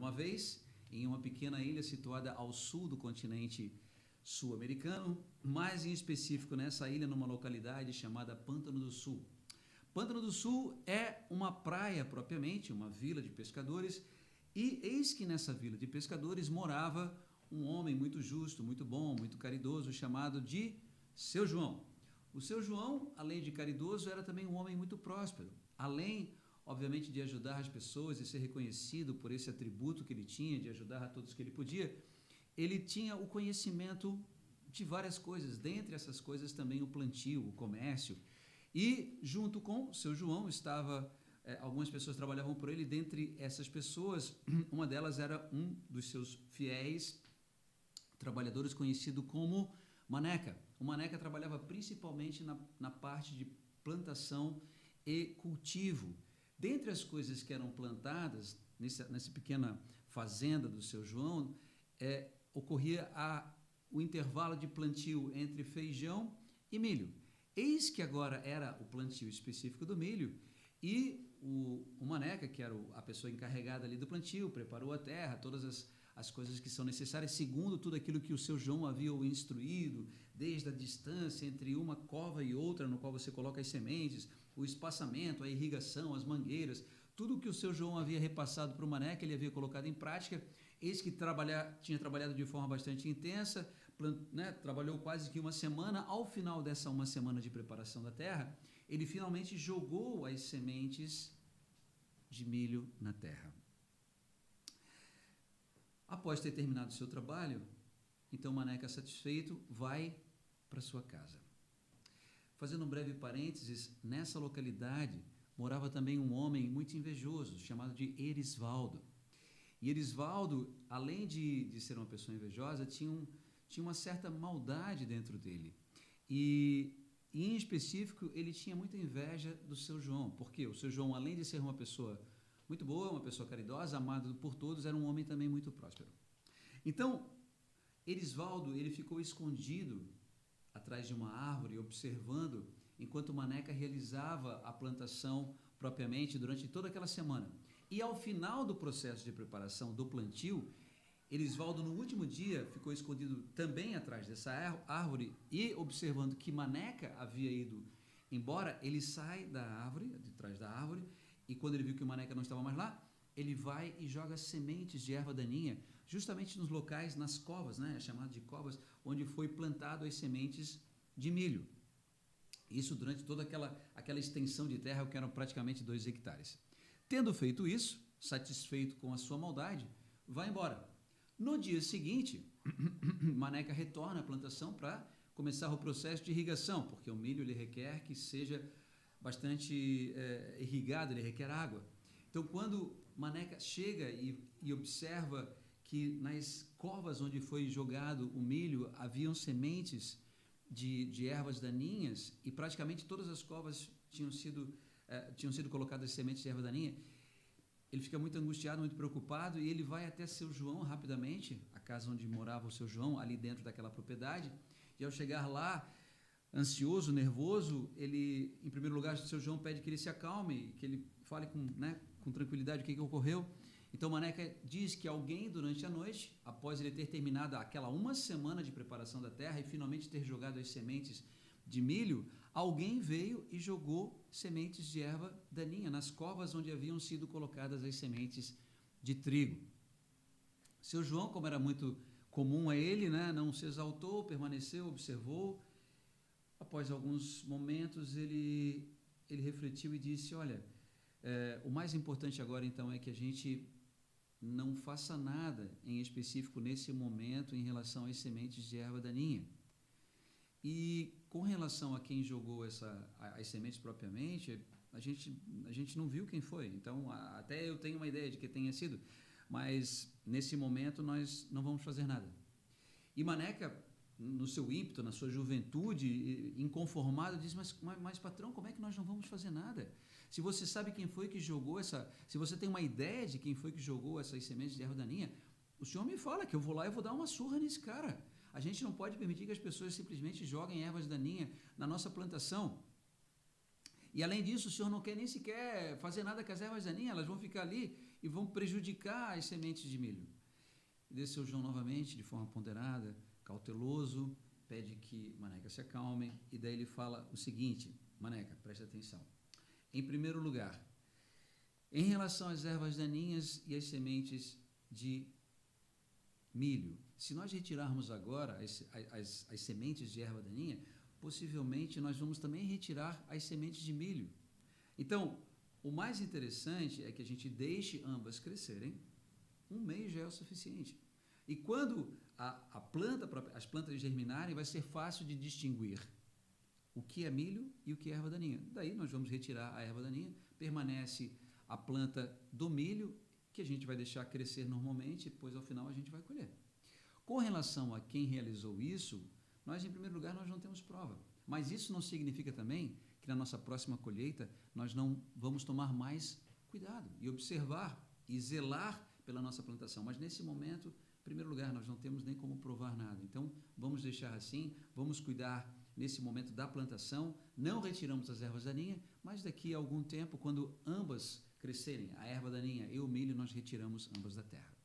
uma vez, em uma pequena ilha situada ao sul do continente sul-americano, mais em específico nessa ilha, numa localidade chamada Pântano do Sul. Pântano do Sul é uma praia propriamente, uma vila de pescadores, e eis que nessa vila de pescadores morava um homem muito justo, muito bom, muito caridoso, chamado de Seu João. O Seu João, além de caridoso, era também um homem muito próspero. Além, obviamente, de ajudar as pessoas e ser reconhecido por esse atributo que ele tinha, de ajudar a todos que ele podia, ele tinha o conhecimento de várias coisas, dentre essas coisas também o plantio, o comércio. E junto com Seu João estava, algumas pessoas trabalhavam por ele, dentre essas pessoas, uma delas era um dos seus fiéis trabalhadores conhecido como Maneca. O Maneca trabalhava principalmente na parte de plantação e cultivo. Dentre as coisas que eram plantadas nessa pequena fazenda do Seu João, ocorria o intervalo de plantio entre feijão e milho. Eis que agora era o plantio específico do milho e o Maneca, que era a pessoa encarregada ali do plantio, preparou a terra, todas as coisas que são necessárias, segundo tudo aquilo que o Seu João havia o instruído, desde a distância entre uma cova e outra, no qual você coloca as sementes, o espaçamento, a irrigação, as mangueiras, tudo o que o Seu João havia repassado para o Maneca, ele havia colocado em prática. Eis que tinha trabalhado de forma bastante intensa, trabalhou quase que uma semana. Ao final dessa uma semana de preparação da terra, ele finalmente jogou as sementes de milho na terra. Após ter terminado o seu trabalho, então Maneca, satisfeito, vai para sua casa. Fazendo um breve parênteses, nessa localidade morava também um homem muito invejoso, chamado de Erisvaldo. E Erisvaldo, além de ser uma pessoa invejosa, tinha uma certa maldade dentro dele. E em específico, ele tinha muita inveja do Seu João. Porque o Seu João, além de ser uma pessoa muito boa, uma pessoa caridosa, amado por todos, era um homem também muito próspero. Então, Erisvaldo, ele ficou escondido atrás de uma árvore, observando, enquanto Maneca realizava a plantação propriamente durante toda aquela semana. E ao final do processo de preparação do plantio, Erisvaldo, no último dia, ficou escondido também atrás dessa árvore e observando que Maneca havia ido embora, ele sai da árvore, de trás da árvore, e quando ele viu que o Maneca não estava mais lá, ele vai e joga sementes de erva daninha justamente nos locais, nas covas, é chamado de covas, onde foi plantado as sementes de milho. Isso durante toda aquela extensão de terra, que eram praticamente 2 hectares. Tendo feito isso, satisfeito com a sua maldade, vai embora. No dia seguinte, Maneca retorna à plantação para começar o processo de irrigação, porque o milho ele requer que seja bastante irrigado, ele requer água. Então, quando Maneca chega e observa que nas covas onde foi jogado o milho haviam sementes de ervas daninhas e praticamente todas as covas tinham sido colocadas sementes de erva daninha, ele fica muito angustiado, muito preocupado, e ele vai até Seu João rapidamente, a casa onde morava o Seu João, ali dentro daquela propriedade, e ao chegar lá, ansioso, nervoso, ele, em primeiro lugar, o Seu João pede que ele se acalme, que ele fale com tranquilidade o que ocorreu. Então Maneca diz que alguém durante a noite, após ele ter terminado aquela uma semana de preparação da terra e finalmente ter jogado as sementes de milho, alguém veio e jogou sementes de erva daninha nas covas onde haviam sido colocadas as sementes de trigo. Seu João, como era muito comum a ele, não se exaltou, permaneceu, observou. Após alguns momentos, ele refletiu e disse: olha, o mais importante agora então é que a gente não faça nada em específico nesse momento em relação às sementes de erva daninha. E com relação a quem jogou as sementes propriamente, a gente não viu quem foi. Então, até eu tenho uma ideia de que tenha sido, mas nesse momento nós não vamos fazer nada. E Maneca, no seu ímpeto, na sua juventude, inconformado, diz: mas patrão, como é que nós não vamos fazer nada? Se você sabe quem foi que jogou se você tem uma ideia de quem foi que jogou essas sementes de erva daninha, o senhor me fala que eu vou lá e vou dar uma surra nesse cara. A gente não pode permitir que as pessoas simplesmente joguem ervas daninhas na nossa plantação. E além disso, o senhor não quer nem sequer fazer nada com as ervas daninhas, elas vão ficar ali e vão prejudicar as sementes de milho. E desceu João novamente, de forma ponderada, cauteloso, pede que Maneca se acalme, e daí ele fala o seguinte: Maneca, preste atenção. Em primeiro lugar, em relação às ervas daninhas e às sementes de milho, se nós retirarmos agora as sementes de erva daninha, possivelmente nós vamos também retirar as sementes de milho. Então, o mais interessante é que a gente deixe ambas crescerem, um mês já é o suficiente. E quando as plantas germinarem, vai ser fácil de distinguir o que é milho e o que é erva daninha. Daí nós vamos retirar a erva daninha, permanece a planta do milho, que a gente vai deixar crescer normalmente, e depois ao final a gente vai colher. Com relação a quem realizou isso, nós em primeiro lugar nós não temos prova, mas isso não significa também que na nossa próxima colheita nós não vamos tomar mais cuidado e observar e zelar pela nossa plantação, mas nesse momento, em primeiro lugar, nós não temos nem como provar nada, então vamos deixar assim, vamos cuidar nesse momento da plantação, não retiramos as ervas daninhas, mas daqui a algum tempo, quando ambas crescerem, a erva daninha e o milho, nós retiramos ambas da terra.